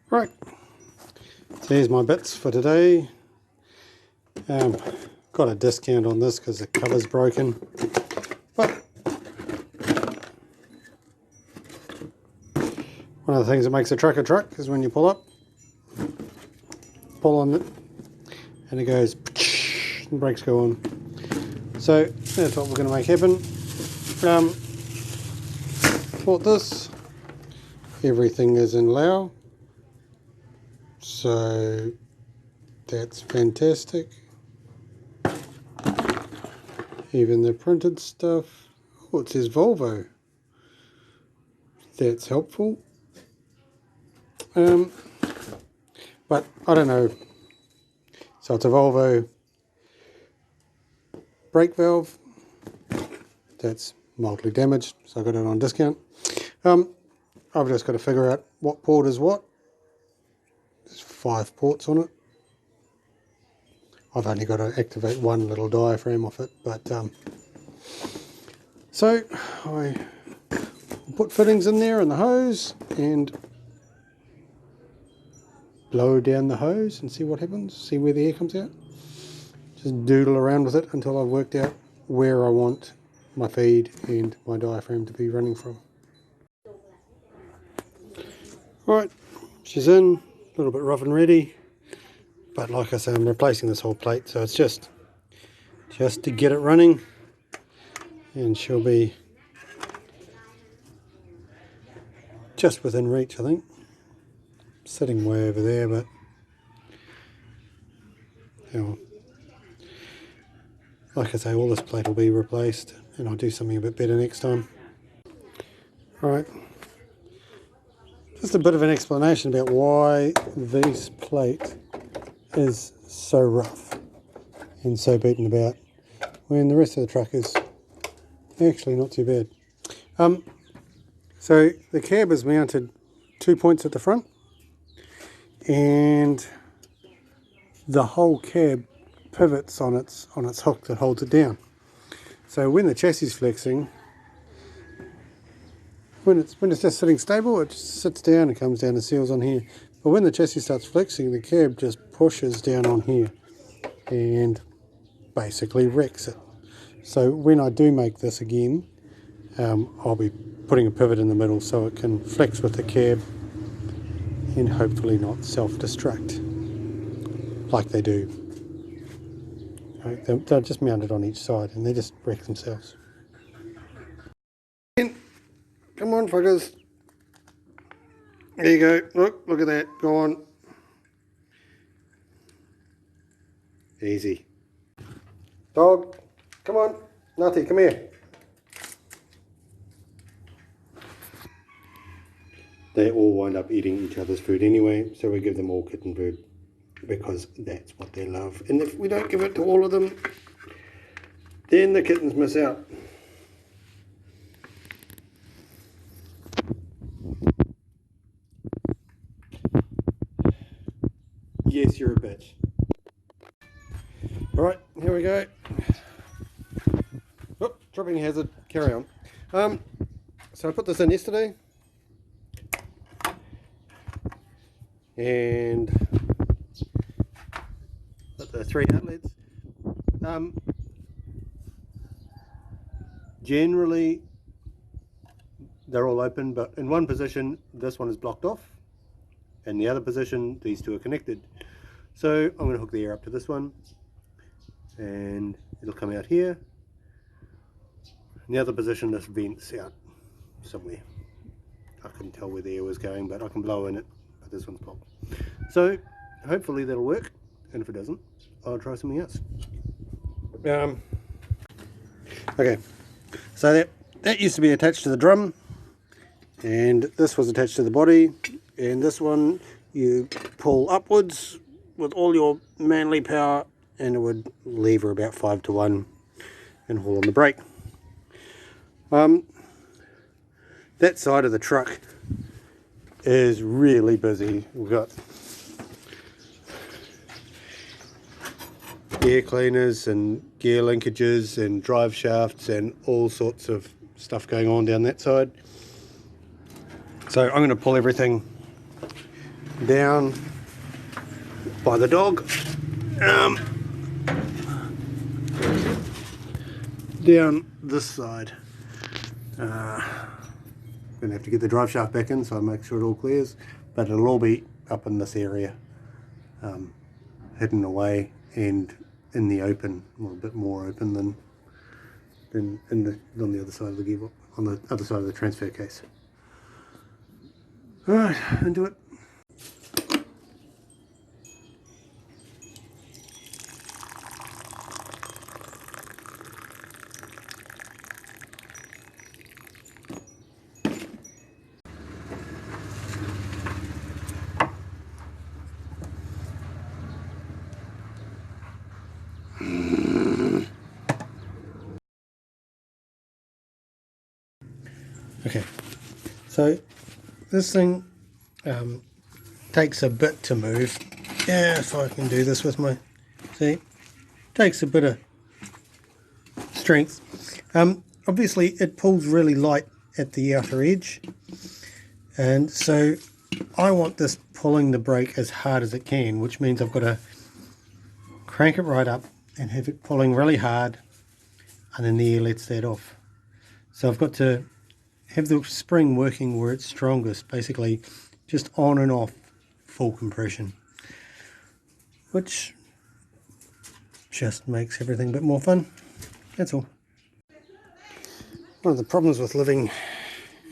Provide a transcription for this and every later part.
Right, so here's my bits for today. Got a discount on this because the cover's broken, but one of the things that makes a truck is when you pull on it, and it goes and the brakes go on. So that's what we're going to make happen. Bought this. Everything is in Lao, so that's fantastic. Even the printed stuff. Oh, it says Volvo. That's helpful. But I don't know. So it's a Volvo brake valve. That's mildly damaged, so I got it on discount. I've just got to figure out what port is what. There's 5 ports on it. I've only got to activate one little diaphragm off it, but so I put fittings in there and the hose and blow down the hose and see what happens, see where the air comes out. Just doodle around with it until I've worked out where I want my feed and my diaphragm to be running from. Right, she's in, a little bit rough and ready, but like I say, I'm replacing this whole plate, so it's just to get it running, and she'll be just within reach, I think. Sitting way over there, but you know, like I say, all this plate will be replaced, and I'll do something a bit better next time. Alright, just a bit of an explanation about why this plate is so rough and so beaten about when the rest of the truck is actually not too bad. So the cab is mounted 2 points at the front, and the whole cab pivots on its hook that holds it down. So when the chassis is flexing, when it's just sitting stable, it just sits down and comes down and seals on here. But when the chassis starts flexing, the cab just pushes down on here and basically wrecks it. So when I do make this again, I'll be putting a pivot in the middle so it can flex with the cab and hopefully not self-destruct like they do. Right, they're just mounted on each side and they just wreck themselves. Come on, fuckers. There you go. Look at that. Go on. Easy. Dog, come on. Nutty, come here. They all wind up eating each other's food anyway, so we give them all kitten food because that's what they love. And if we don't give it to all of them, then the kittens miss out. Yes, you're a bitch. Alright, here we go. Oh, tripping hazard, carry on. So I put this in yesterday, and got the 3 outlets. Generally they're all open, but in one position this one is blocked off, and the other position these two are connected. So I'm going to hook the air up to this one and it'll come out here. In the other position this vents out somewhere. I couldn't tell where the air was going, but I can blow in it, but this one's blocked. So hopefully that'll work, and if it doesn't, I'll try something else. Okay, so that used to be attached to the drum, and this was attached to the body, and this one you pull upwards with all your manly power and it would lever about 5 to 1 and haul on the brake. That side of the truck is really busy. We've got air cleaners and gear linkages and drive shafts and all sorts of stuff going on down that side. So I'm going to pull everything down by the dog, down this side. Gonna have to get the drive shaft back in so I make sure it all clears, but it'll all be up in this area, hidden away and in the open, well, a bit more open than on the other side of the gearbox, on the other side of the transfer case. Alright, into it. Okay, so this thing takes a bit to move. Yeah, if I can do this with my, see, takes a bit of strength. Obviously it pulls really light at the outer edge, and so I want this pulling the brake as hard as it can, which means I've got to crank it right up and have it pulling really hard, and then the air lets that off. So I've got to have the spring working where it's strongest, basically just on and off full compression, which just makes everything a bit more fun. That's all. One of the problems with living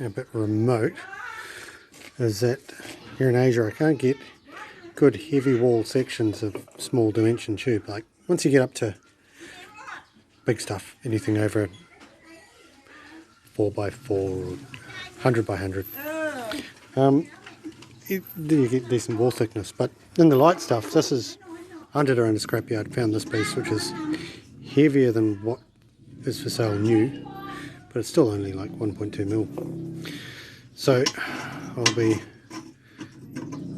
a bit remote is that here in Asia I can't get good heavy wall sections of small dimension tube. Like once you get up to big stuff, anything over 4x4 or 100x100, then you get decent wall thickness. But in the light stuff, this is, I hunted around a scrapyard, found this piece which is heavier than what is for sale new, but it's still only like 1.2 mil. So I'll be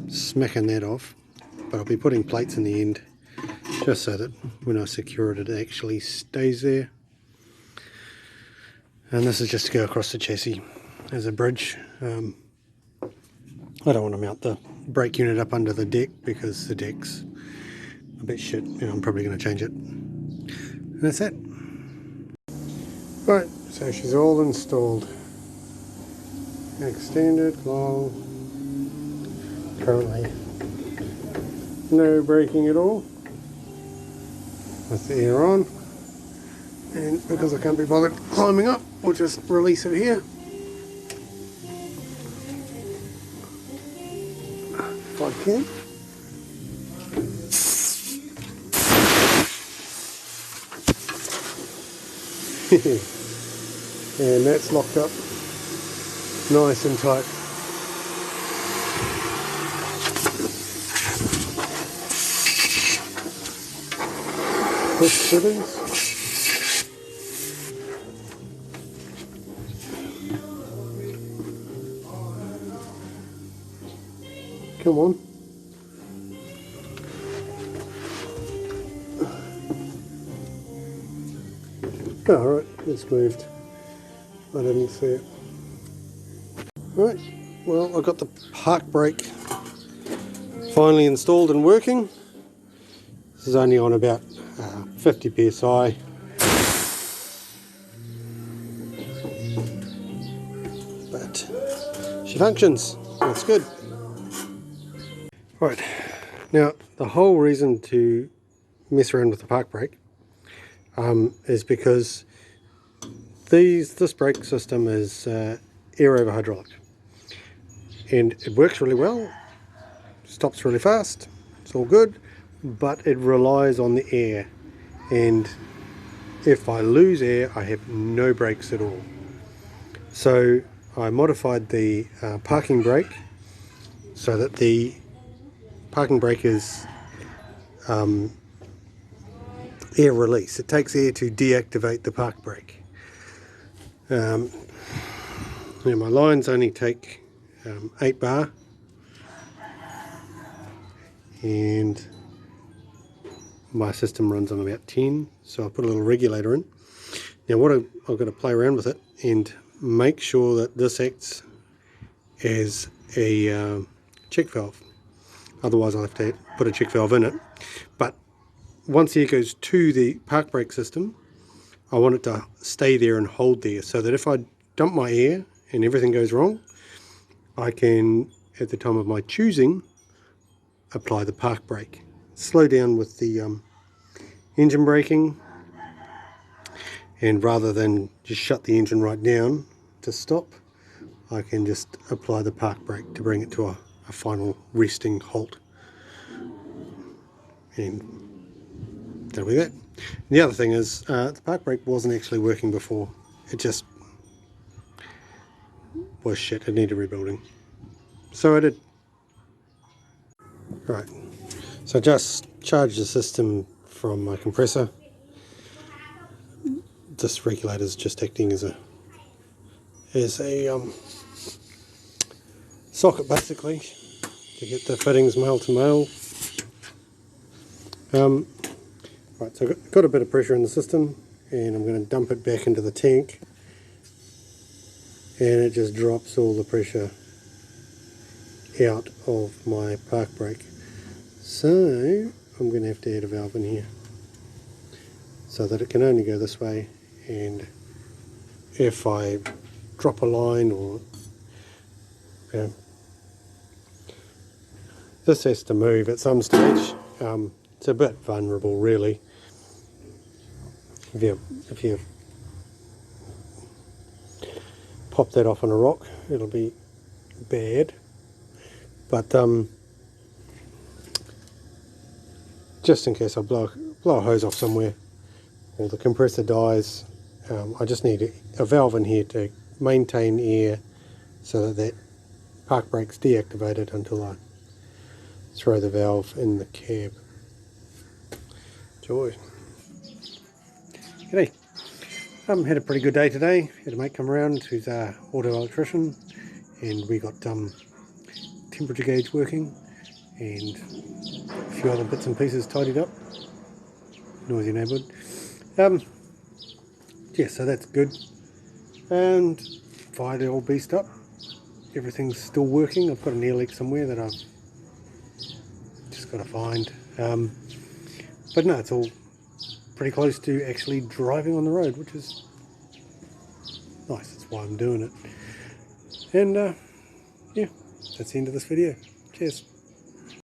smacking that off, but I'll be putting plates in the end just so that when I secure it, it actually stays there. And this is just to go across the chassis as a bridge. I don't want to mount the brake unit up under the deck because the deck's a bit shit and I'm probably going to change it. And that's it. Right, so she's all installed. Extended, long. Currently no braking at all. With the air on. And because I can't be bothered climbing up, we'll just release it here. If I can. And that's locked up nice and tight. Push fittings. Come on. Oh, right, it's moved. I didn't see it. Right, well, I got the park brake finally installed and working. This is only on about 50 psi. But she functions. That's good. Right, now the whole reason to mess around with the park brake is because this brake system is air over hydraulic, and it works really well, stops really fast, it's all good, but it relies on the air, and if I lose air I have no brakes at all. So I modified the parking brake so that the parking brake is air release. It takes air to deactivate the park brake. Now my lines only take 8 bar, and my system runs on about 10, so I put a little regulator in. Now what I've got to play around with it and make sure that this acts as a check valve. otherwise I'll have to put a check valve in it. But once the air goes to the park brake system, I want it to stay there and hold there, so that if I dump my air and everything goes wrong, I can, at the time of my choosing, apply the park brake. Slow down with the engine braking, and rather than just shut the engine right down to stop, I can just apply the park brake to bring it to a final resting halt. And that'll be that. And the other thing is, the park brake wasn't actually working before. It just was shit. It needed rebuilding. So I did. Right. So I just charged the system from my compressor. This regulator is just acting as a socket, basically, to get the fittings male to male. Right, so I've got a bit of pressure in the system, and I'm going to dump it back into the tank, and it just drops all the pressure out of my park brake. So I'm going to have to add a valve in here so that it can only go this way, and if I drop a line or this has to move at some stage. It's a bit vulnerable, really. If you pop that off on a rock, it'll be bad. But just in case I blow a hose off somewhere or the compressor dies, I just need a valve in here to maintain air so that park brake's deactivated until I throw the valve in the cab. Joy. G'day. Had a pretty good day today. Had a mate come around who's an auto electrician, and we got temperature gauge working and a few other bits and pieces tidied up. Noisy neighbourhood. Yeah, so that's good. And fired it all beast up. Everything's still working. I've got an air leak somewhere that I've just got to find. But no, it's all pretty close to actually driving on the road, which is nice. That's why I'm doing it. And yeah, that's the end of this video. Cheers.